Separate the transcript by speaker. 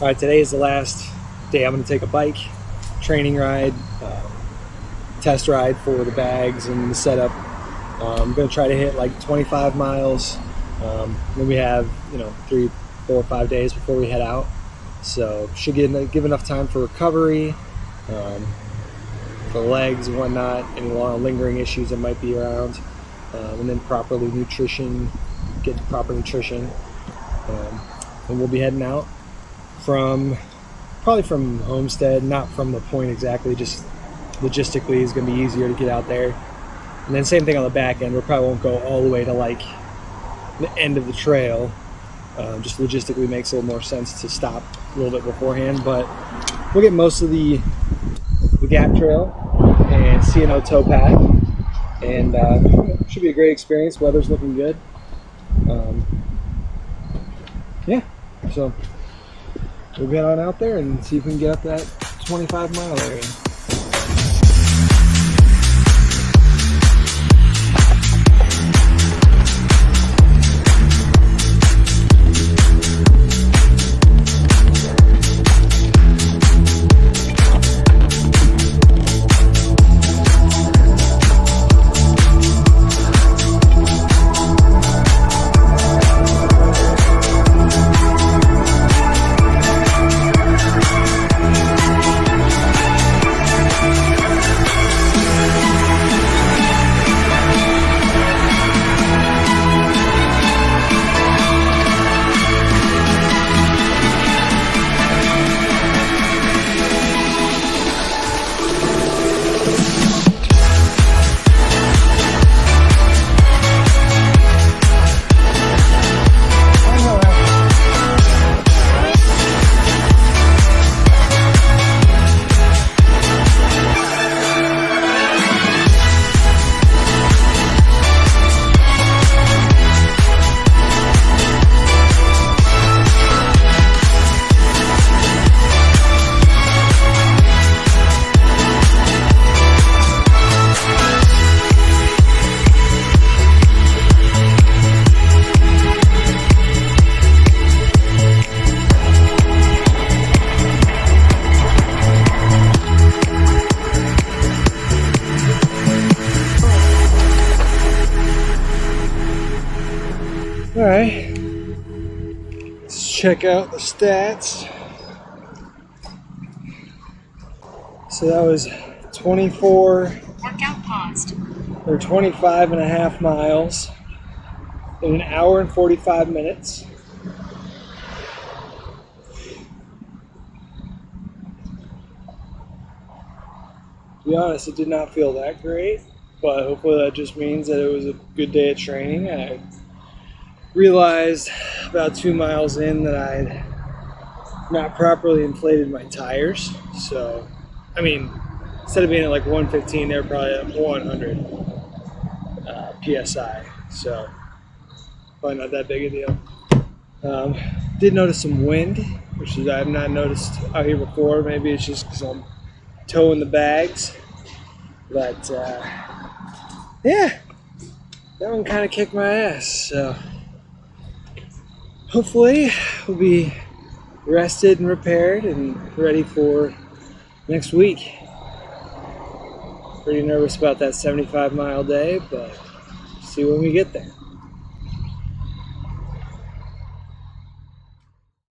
Speaker 1: All right, today is the last day I'm going to take a bike training ride, test ride for the bags and the setup. I'm going to try to hit like 25 miles. Then we have 3, 4, 5 days before we head out, so should give enough time for recovery, for legs and whatnot, any lingering issues that might be around, and then get proper nutrition, and we'll be heading out probably from Homestead, not from the point exactly, just logistically is going to be easier to get out there. And then same thing on the back end, we probably won't go all the way to like the end of the trail. Just logistically makes a little more sense to stop a little bit beforehand, but we'll get most of the Gap Trail and CNO Towpath, and should be a great experience. Weather's looking good. Yeah, so we'll get on out there and see if we can get up that 25-mile area. Alright, let's check out the stats. So that was 24
Speaker 2: workout paused
Speaker 1: or 25 and a half miles in an hour and 45 minutes. To be honest, it did not feel that great, but hopefully that just means that it was a good day of training. I realized about 2 miles in that I'd not properly inflated my tires. So, I mean, instead of being at like 115, they were probably at 100 PSI. So, probably not that big a deal. Did notice some wind, which I have not noticed out here before. Maybe it's just because I'm towing the bags. But, yeah, that one kind of kicked my ass. So, hopefully we'll be rested and repaired and ready for next week. Pretty nervous about that 75-mile day, but see when we get there.